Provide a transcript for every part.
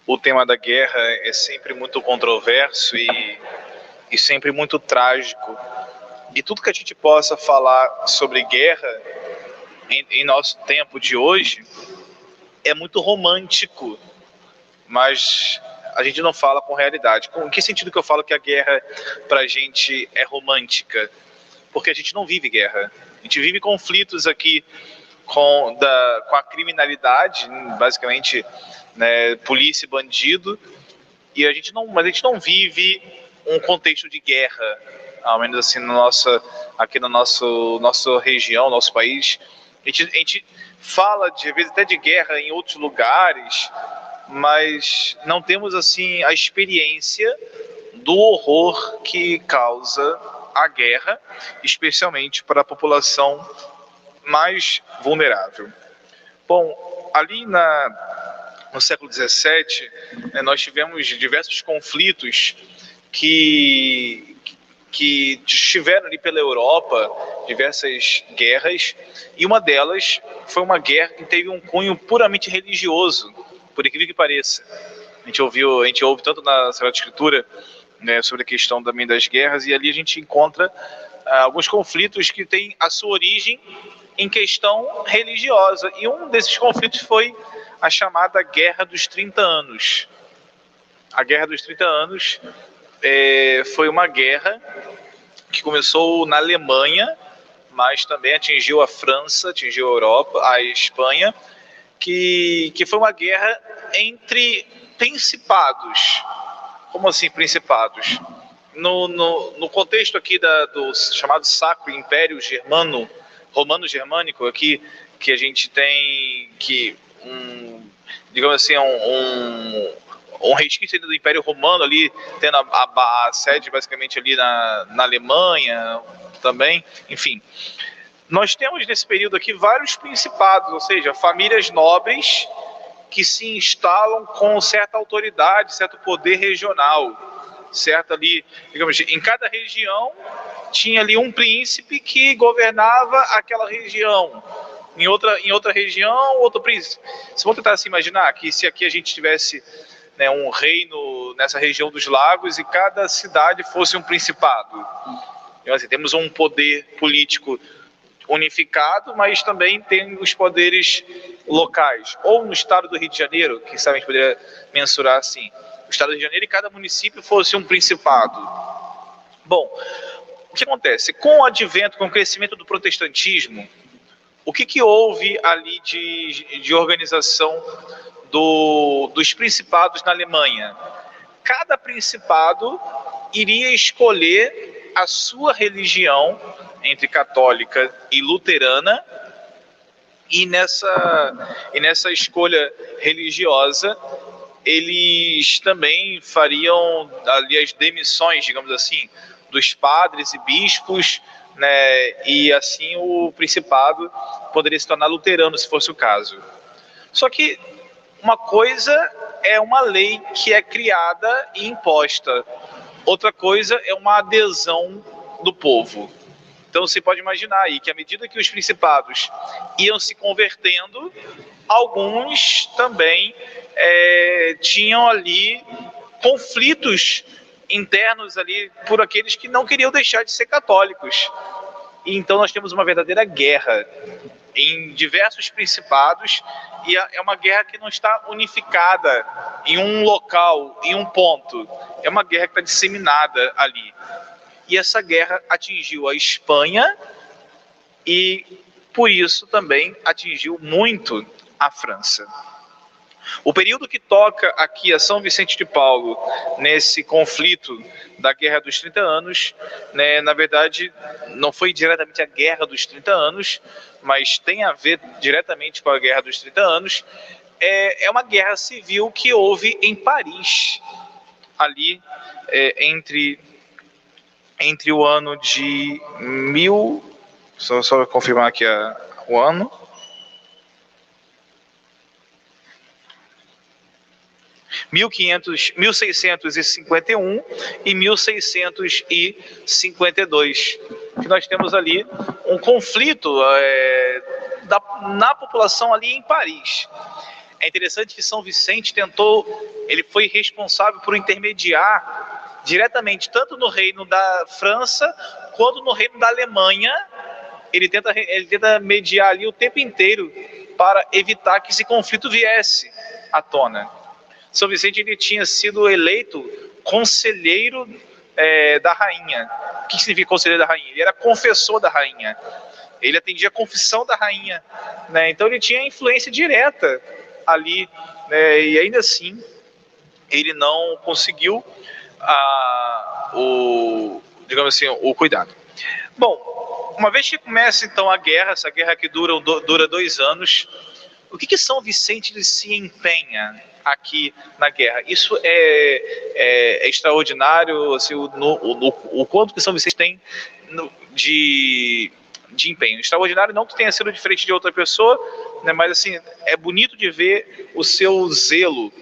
o tema da guerra é sempre muito controverso e sempre muito trágico. E tudo que a gente possa falar sobre guerra em nosso tempo de hoje é muito romântico, mas a gente não fala com realidade. Em que sentido que eu falo que a guerra pra gente é romântica? Porque a gente não vive guerra. A gente vive conflitos aqui com a criminalidade, basicamente, né, polícia e bandido, e mas a gente não vive um contexto de guerra, ao menos assim aqui na nossa região, nosso país. A gente fala de às vezes até de guerra em outros lugares, mas não temos assim a experiência do horror que causa a guerra, especialmente para a população mais vulnerável. Bom, ali no século XVII, nós tivemos diversos conflitos que estiveram ali pela Europa, diversas guerras, e uma delas foi uma guerra que teve um cunho puramente religioso, por incrível que pareça. A gente ouve tanto na Sagrada Escritura, né, sobre a questão também das guerras, e ali a gente encontra alguns conflitos que têm a sua origem em questão religiosa. E um desses conflitos foi a chamada Guerra dos 30 Anos. A Guerra dos 30 Anos foi uma guerra que começou na Alemanha, mas também atingiu a França, atingiu a Europa, a Espanha, que foi uma guerra entre principados. Como assim principados? No contexto aqui do chamado Sacro Império Romano-Germânico, aqui, que a gente tem digamos assim, um resquício do Império Romano ali, tendo a sede basicamente ali na Alemanha também, enfim. Nós temos nesse período aqui vários principados, ou seja, famílias nobres que se instalam com certa autoridade, certo poder regional, certo ali, digamos, em cada região tinha ali um príncipe que governava aquela região. Em outra região, outro príncipe. Se vamos tentar se imaginar que se aqui a gente tivesse, né, um reino nessa região dos lagos e cada cidade fosse um principado. Então, assim, temos um poder político unificado, mas também tem os poderes locais. Ou no estado do Rio de Janeiro, que sabe, a gente poderia mensurar assim, o estado do Rio de Janeiro e cada município fosse um principado. Bom, o que acontece? Com o advento, com o crescimento do protestantismo, o que houve ali de organização dos principados na Alemanha? Cada principado iria escolher a sua religião, entre católica e luterana, e nessa escolha religiosa eles também fariam ali as demissões, digamos assim, dos padres e bispos, né, e assim o principado poderia se tornar luterano, se fosse o caso. Só que uma coisa é uma lei que é criada e imposta, outra coisa é uma adesão do povo. Então você pode imaginar aí que à medida que os principados iam se convertendo, alguns também tinham ali conflitos internos ali por aqueles que não queriam deixar de ser católicos. E então nós temos uma verdadeira guerra em diversos principados, e é uma guerra que não está unificada em um local, em um ponto. É uma guerra que está disseminada ali. E essa guerra atingiu a Espanha e, por isso, também atingiu muito a França. O período que toca aqui a São Vicente de Paulo, nesse conflito da Guerra dos 30 Anos, né, na verdade, não foi diretamente a Guerra dos 30 Anos, mas tem a ver diretamente com a Guerra dos 30 Anos, é uma guerra civil que houve em Paris, ali entre o ano de só confirmar aqui o ano, 1651 e 1652, que nós temos ali um conflito na população ali em Paris. É interessante que São Vicente ele foi responsável por intermediar diretamente, tanto no reino da França, quanto no reino da Alemanha. Ele tenta mediar ali o tempo inteiro para evitar que esse conflito viesse à tona. São Vicente ele tinha sido eleito conselheiro da rainha. O que significa conselheiro da rainha? Ele era confessor da rainha. Ele atendia a confissão da rainha, né? Então ele tinha influência direta ali, né? E ainda assim ele não conseguiu digamos assim, o cuidado. Bom, uma vez que começa então a guerra, essa guerra que dura 2 anos, o que São Vicente se empenha aqui na guerra? Isso é extraordinário, assim, o quanto que São Vicente tem de empenho. Extraordinário não que tenha sido diferente de outra pessoa, né, mas assim, é bonito de ver o seu zelo.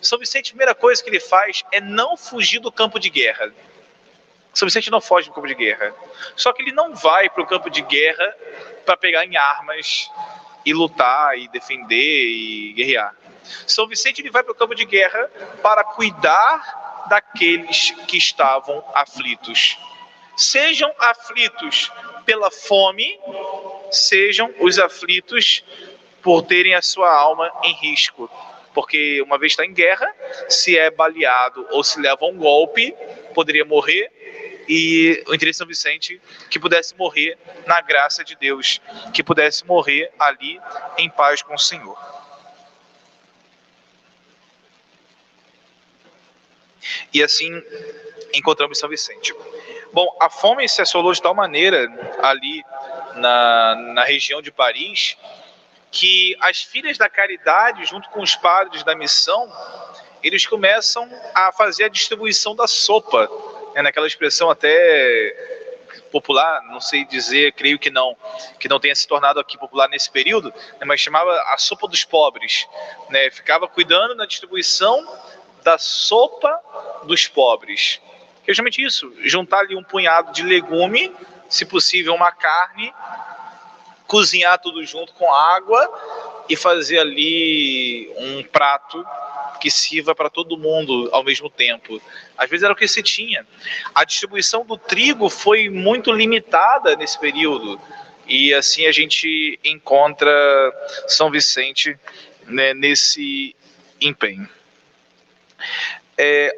São Vicente, a primeira coisa que ele faz é não fugir do campo de guerra. São Vicente não foge do campo de guerra. Só que ele não vai para o campo de guerra para pegar em armas e lutar e defender e guerrear. São Vicente ele vai para o campo de guerra para cuidar daqueles que estavam aflitos. Sejam aflitos pela fome, sejam os aflitos por terem a sua alma em risco. Porque uma vez está em guerra, se é baleado ou se leva um golpe, poderia morrer. E o interesse de São Vicente que pudesse morrer na graça de Deus, que pudesse morrer ali em paz com o Senhor. E assim encontramos São Vicente. Bom, a fome se assolou de tal maneira ali na região de Paris, que as filhas da caridade, junto com os padres da missão, eles começam a fazer a distribuição da sopa, naquela expressão até popular, não sei dizer, creio que não tenha se tornado aqui popular nesse período, mas chamava a sopa dos pobres, né? Ficava cuidando da distribuição da sopa dos pobres, que é justamente isso, juntar ali um punhado de legume, se possível uma carne, cozinhar tudo junto com água e fazer ali um prato que sirva para todo mundo ao mesmo tempo. Às vezes era o que se tinha. A distribuição do trigo foi muito limitada nesse período, e assim a gente encontra São Vicente, né, nesse empenho.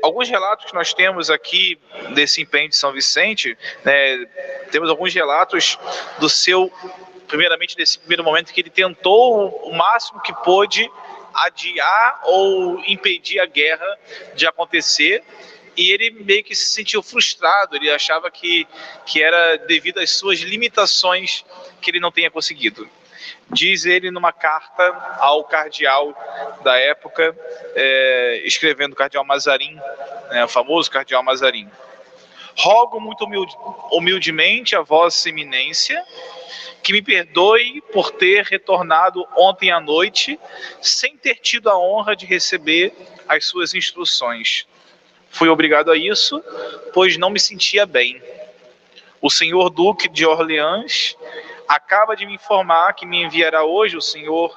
Alguns relatos que nós temos aqui desse empenho de São Vicente, né, temos alguns relatos do seu, primeiramente desse primeiro momento que ele tentou o máximo que pôde adiar ou impedir a guerra de acontecer, e ele meio que se sentiu frustrado, ele achava que era devido às suas limitações que ele não tenha conseguido. Diz ele numa carta ao cardeal da época, escrevendo o cardeal Mazarin, o famoso cardeal Mazarin: rogo muito humildemente a vossa eminência que me perdoe por ter retornado ontem à noite sem ter tido a honra de receber as suas instruções. Fui obrigado a isso, pois não me sentia bem. O senhor Duque de Orleans acaba de me informar que me enviará hoje o senhor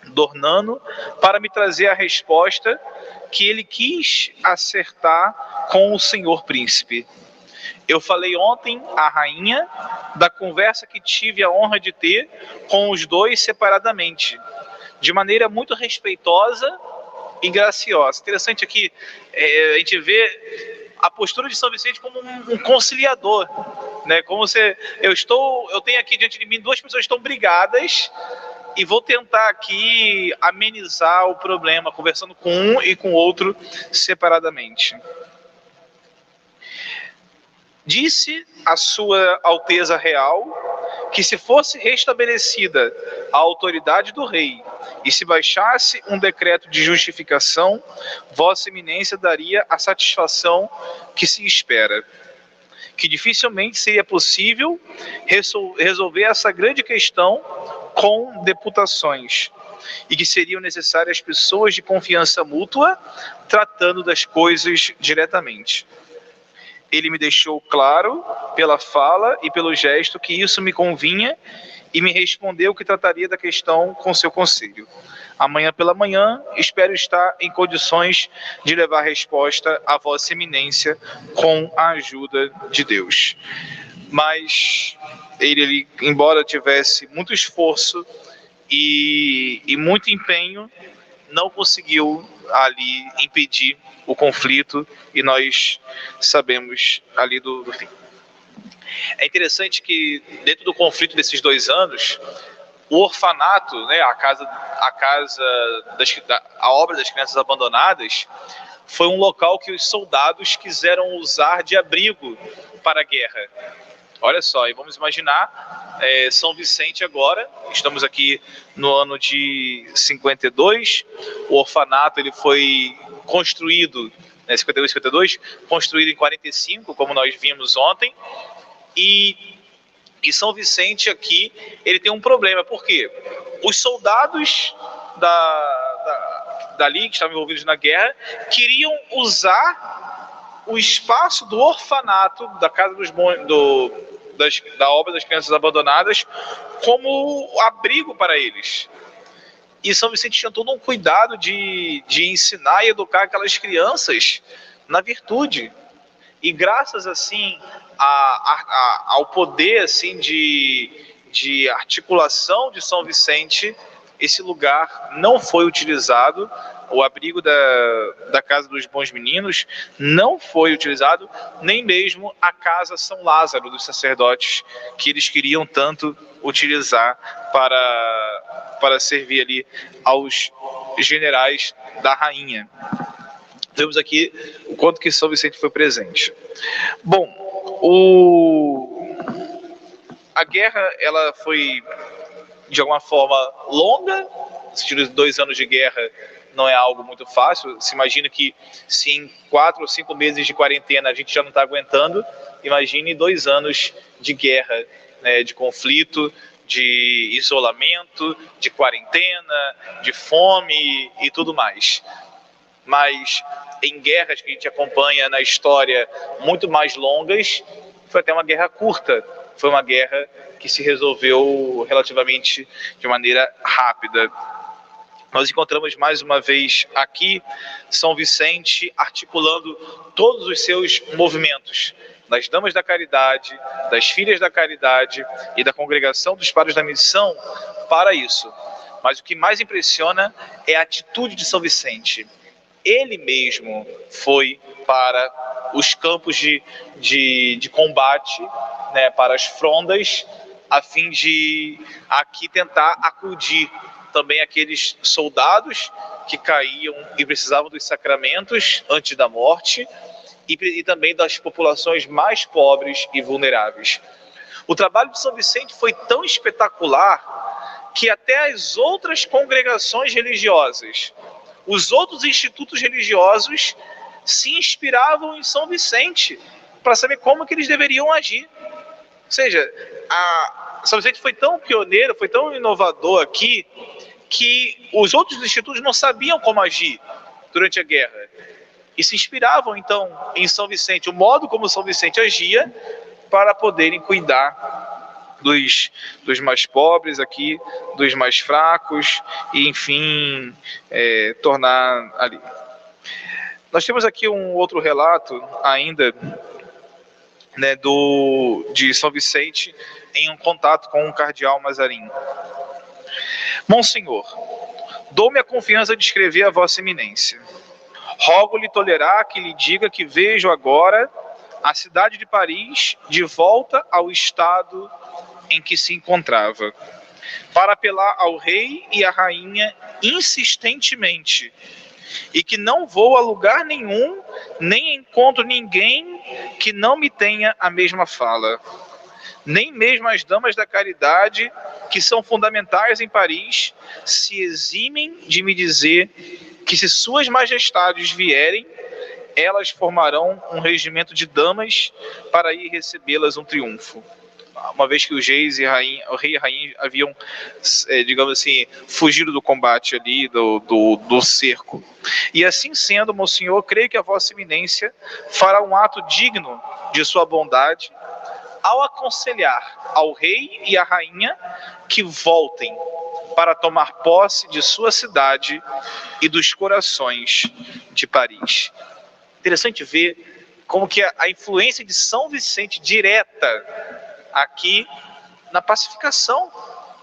Dornano para me trazer a resposta que ele quis acertar com o senhor príncipe. Eu falei ontem à rainha da conversa que tive a honra de ter com os dois separadamente, de maneira muito respeitosa e graciosa. Interessante aqui, a gente vê a postura de São Vicente como um conciliador, né? Como se eu tenho aqui diante de mim duas pessoas que estão brigadas e vou tentar aqui amenizar o problema, conversando com um e com o outro separadamente. Disse a sua Alteza Real que se fosse restabelecida a autoridade do rei e se baixasse um decreto de justificação, Vossa Eminência daria a satisfação que se espera, que dificilmente seria possível resolver essa grande questão com deputações, e que seriam necessárias pessoas de confiança mútua tratando das coisas diretamente. Ele me deixou claro, pela fala e pelo gesto, que isso me convinha e me respondeu que trataria da questão com seu conselho. Amanhã pela manhã, espero estar em condições de levar resposta à Vossa Eminência com a ajuda de Deus. Mas ele, embora tivesse muito esforço e muito empenho, não conseguiu ali impedir o conflito, e nós sabemos ali do fim. É interessante que dentro do conflito desses 2 anos, o orfanato, né, a obra das crianças abandonadas, foi um local que os soldados quiseram usar de abrigo para a guerra. Olha só, e vamos imaginar São Vicente agora, estamos aqui no ano de 52, o orfanato ele foi construído, 51 e 52, construído em 45, como nós vimos ontem, e São Vicente aqui, ele tem um problema, por quê? Os soldados dali, que estavam envolvidos na guerra, queriam usar o espaço do orfanato, da casa da obra das crianças abandonadas, como abrigo para eles. E São Vicente tinha todo um cuidado de ensinar e educar aquelas crianças na virtude. E graças assim ao poder assim de articulação de São Vicente, esse lugar não foi utilizado, o abrigo da Casa dos Bons Meninos não foi utilizado, nem mesmo a Casa São Lázaro dos sacerdotes, que eles queriam tanto utilizar para servir ali aos generais da rainha. Vemos aqui o quanto que São Vicente foi presente. Bom, a guerra ela foi de alguma forma longa, no sentido de 2 anos de guerra não é algo muito fácil. Se imagina que se em 4 ou 5 meses de quarentena a gente já não está aguentando, imagine 2 anos de guerra, né, de conflito, de isolamento, de quarentena, de fome e tudo mais. Mas em guerras que a gente acompanha na história muito mais longas, foi até uma guerra curta, foi uma guerra que se resolveu relativamente de maneira rápida. Nós encontramos mais uma vez aqui São Vicente articulando todos os seus movimentos, das Damas da Caridade, das Filhas da Caridade e da Congregação dos Padres da Missão para isso. Mas o que mais impressiona é a atitude de São Vicente. Ele mesmo foi para os campos de combate, né, para as frondas, a fim de aqui tentar acudir também aqueles soldados que caíam e precisavam dos sacramentos antes da morte, e também das populações mais pobres e vulneráveis. O trabalho de São Vicente foi tão espetacular que até as outras congregações religiosas, os outros institutos religiosos se inspiravam em São Vicente para saber como que eles deveriam agir. Ou seja, São Vicente foi tão pioneiro, foi tão inovador aqui, que os outros institutos não sabiam como agir durante a guerra. E se inspiravam, então, em São Vicente, o modo como São Vicente agia, para poderem cuidar dos mais pobres aqui, dos mais fracos, e, enfim, tornar ali. Nós temos aqui um outro relato ainda, né, de São Vicente em um contato com um cardeal Mazarin. Monsenhor, dou-me a confiança de escrever a Vossa Eminência. Rogo-lhe tolerar que lhe diga que vejo agora a cidade de Paris de volta ao estado em que se encontrava, para apelar ao rei e à rainha insistentemente, e que não vou a lugar nenhum, nem encontro ninguém que não me tenha a mesma fala. Nem mesmo as Damas da Caridade, que são fundamentais em Paris, se eximem de me dizer que, se suas majestades vierem, elas formarão um regimento de damas para ir recebê-las um triunfo. Uma vez que os reis e o rei e a rainha haviam, digamos assim, fugido do combate ali, do cerco. E assim sendo, Monsenhor, creio que a Vossa Eminência fará um ato digno de sua bondade, ao aconselhar ao rei e à rainha que voltem para tomar posse de sua cidade e dos corações de Paris. Interessante ver como que a influência de São Vicente direta aqui na pacificação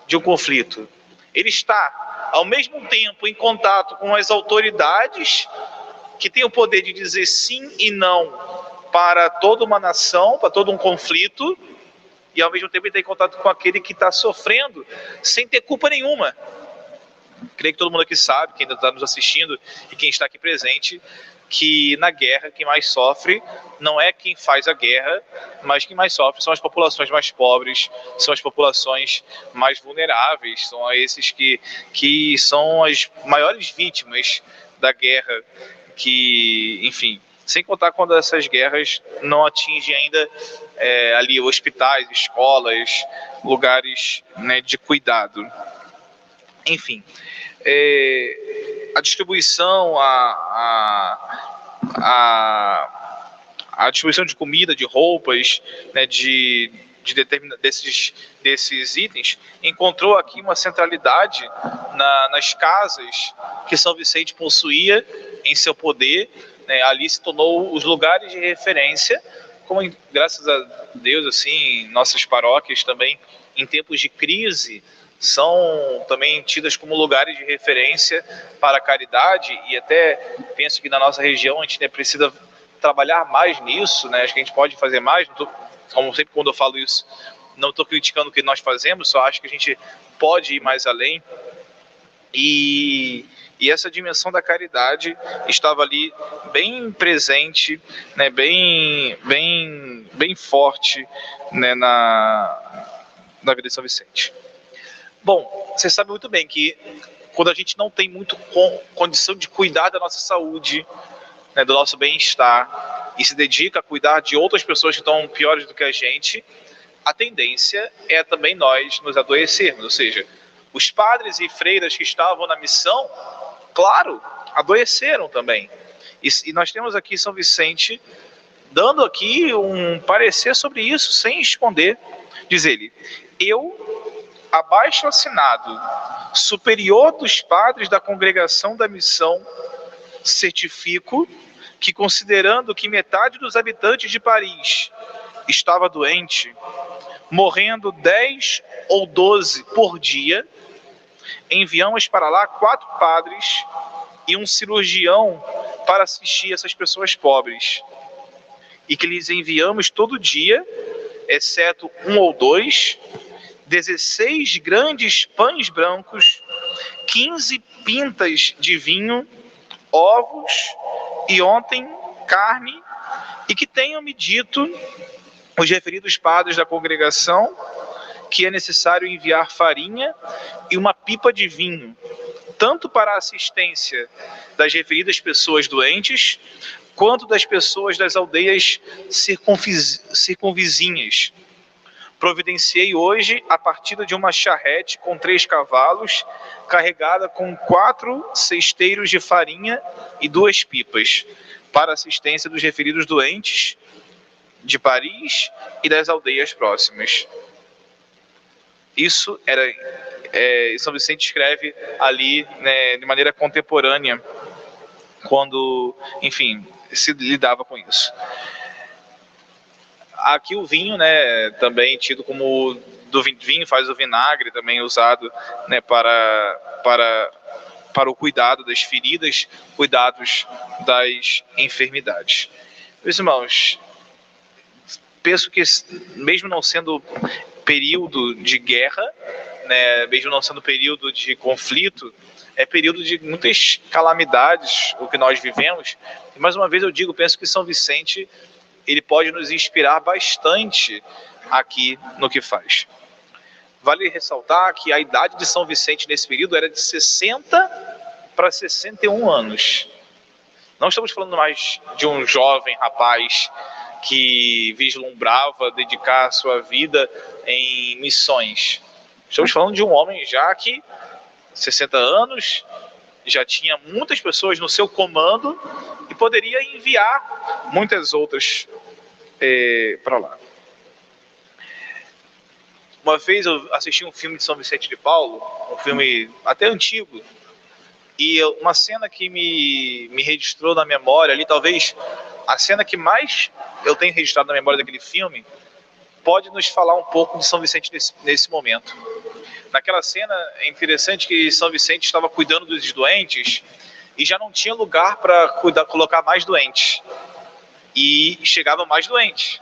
de um conflito. Ele está, ao mesmo tempo, em contato com as autoridades que têm o poder de dizer sim e não para toda uma nação, para todo um conflito, e ao mesmo tempo ele está em contato com aquele que está sofrendo sem ter culpa nenhuma. Creio que todo mundo aqui sabe, quem ainda está nos assistindo e quem está aqui presente, que na guerra quem mais sofre não é quem faz a guerra, mas quem mais sofre são as populações mais pobres, são as populações mais vulneráveis, são esses que são as maiores vítimas da guerra, que, enfim, sem contar quando essas guerras não atingem ainda ali hospitais, escolas, lugares, né, de cuidado. Enfim, a distribuição, a distribuição de comida, de roupas, né, desses itens, encontrou aqui uma centralidade nas casas que São Vicente possuía em seu poder, né, ali se tornou os lugares de referência, como graças a Deus, assim, nossas paróquias também, em tempos de crise, são também tidas como lugares de referência para a caridade, e até penso que na nossa região a gente, né, precisa trabalhar mais nisso, né? Acho que a gente pode fazer mais, como sempre quando eu falo isso, não estou criticando o que nós fazemos, só acho que a gente pode ir mais além, e essa dimensão da caridade estava ali bem presente, né, bem forte, né, na vida de São Vicente. Bom, você sabe muito bem que quando a gente não tem muito condição de cuidar da nossa saúde, né, do nosso bem-estar, e se dedica a cuidar de outras pessoas que estão piores do que a gente, a tendência é também nós nos adoecermos. Ou seja, os padres e freiras que estavam na missão, claro, adoeceram também. E nós temos aqui São Vicente dando aqui um parecer sobre isso, sem esconder. Diz ele: eu, abaixo assinado, superior dos padres da congregação da missão, certifico que, considerando que metade dos habitantes de Paris estava doente, morrendo 10 ou 12 por dia, enviamos para lá 4 padres e um cirurgião para assistir essas pessoas pobres, e que lhes enviamos todo dia, exceto 1 ou 2, 16 grandes pães brancos, 15 pintas de vinho, ovos e ontem carne, e que tenham-me dito os referidos padres da congregação que é necessário enviar farinha e uma pipa de vinho, tanto para a assistência das referidas pessoas doentes, quanto das pessoas das aldeias circunvizinhas. Providenciei hoje a partida de uma charrete com 3 cavalos, carregada com 4 cesteiros de farinha e 2 pipas, para assistência dos referidos doentes de Paris e das aldeias próximas. Isso era, São Vicente escreve ali, né, de maneira contemporânea, quando, enfim, se lidava com isso. Aqui o vinho, né, também tido como do vinho faz o vinagre, também usado, né, para o cuidado das feridas, cuidados das enfermidades. Meus irmãos, penso que mesmo não sendo período de guerra, né, mesmo não sendo período de conflito, é período de muitas calamidades o que nós vivemos. E mais uma vez eu digo, penso que São Vicente ele pode nos inspirar bastante aqui no que faz. Vale ressaltar que a idade de São Vicente nesse período era de 60 para 61 anos. Não estamos falando mais de um jovem rapaz que vislumbrava dedicar a sua vida em missões. Estamos falando de um homem já que 60 anos, já tinha muitas pessoas no seu comando e poderia enviar muitas outras para lá. Uma vez eu assisti um filme de São Vicente de Paulo, um filme até antigo, e uma cena que me registrou na memória ali, talvez a cena que mais eu tenho registrado na memória daquele filme, pode nos falar um pouco de São Vicente nesse momento. Naquela cena é interessante que São Vicente estava cuidando dos doentes e já não tinha lugar para colocar mais doentes. E chegava mais doentes.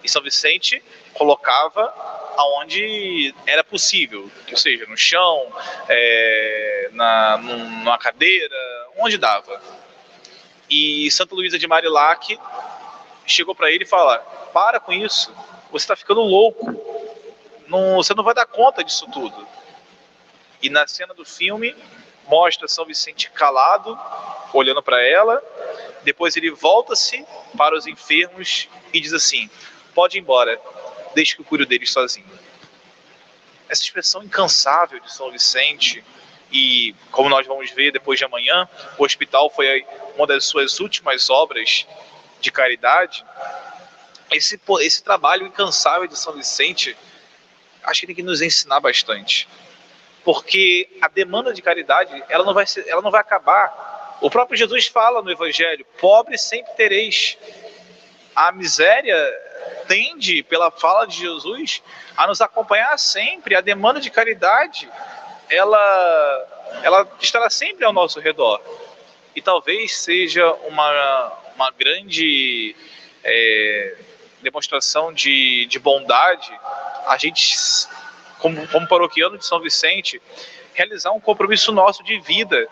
E São Vicente colocava aonde era possível, ou seja, no chão, numa cadeira, onde dava. E Santa Luísa de Marilac chegou para ele e falou: para com isso, você está ficando louco, você não vai dar conta disso tudo. E na cena do filme mostra São Vicente calado, olhando para ela, depois ele volta-se para os enfermos e diz assim: pode ir embora, deixe que eu cuido deles sozinho. Essa expressão incansável de São Vicente, e como nós vamos ver depois de amanhã, o hospital foi uma das suas últimas obras de caridade. Esse trabalho incansável de São Vicente, acho que tem que nos ensinar bastante, porque a demanda de caridade ela não vai acabar. O próprio Jesus fala no Evangelho: pobre sempre tereis. A miséria tende, pela fala de Jesus, a nos acompanhar sempre. A demanda de caridade ela estará sempre ao nosso redor. E talvez seja uma grande demonstração de bondade a gente, como paroquiano de São Vicente, realizar um compromisso nosso de vida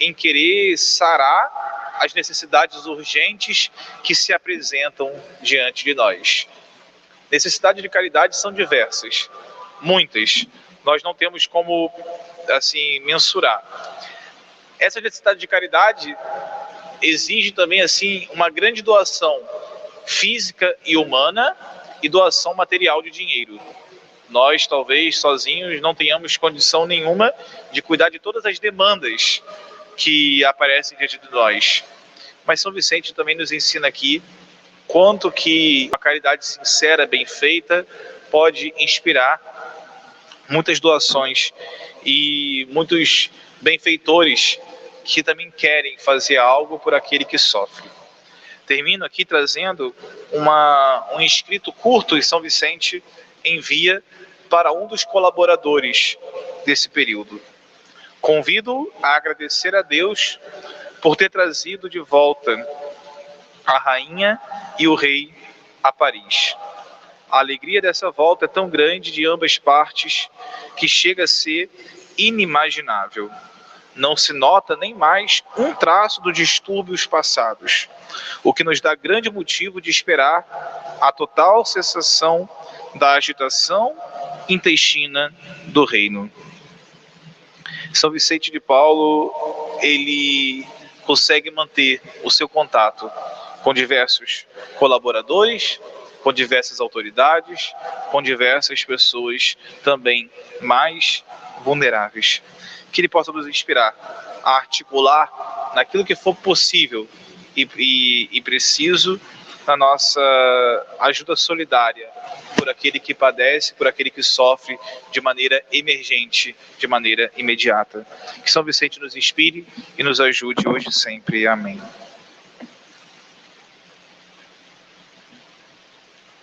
em querer sarar as necessidades urgentes que se apresentam diante de nós. Necessidades de caridade são diversas, muitas. Nós não temos como assim mensurar. Essa necessidade de caridade exige também assim uma grande doação física e humana e doação material de dinheiro. Nós talvez sozinhos não tenhamos condição nenhuma de cuidar de todas as demandas que aparecem diante de nós. Mas São Vicente também nos ensina aqui quanto que a caridade sincera, bem feita, pode inspirar muitas doações e muitos benfeitores que também querem fazer algo por aquele que sofre. Termino aqui trazendo um escrito curto que São Vicente envia para um dos colaboradores desse período. Convido a agradecer a Deus por ter trazido de volta a rainha e o rei a Paris. A alegria dessa volta é tão grande de ambas partes que chega a ser inimaginável. Não se nota nem mais um traço dos distúrbios passados, o que nos dá grande motivo de esperar a total cessação da agitação intestina do reino. São Vicente de Paulo, ele consegue manter o seu contato com diversos colaboradores, com diversas autoridades, com diversas pessoas também mais vulneráveis. Que ele possa nos inspirar a articular naquilo que for possível e preciso na nossa ajuda solidária por aquele que padece, por aquele que sofre de maneira emergente, de maneira imediata. Que São Vicente nos inspire e nos ajude hoje e sempre. Amém.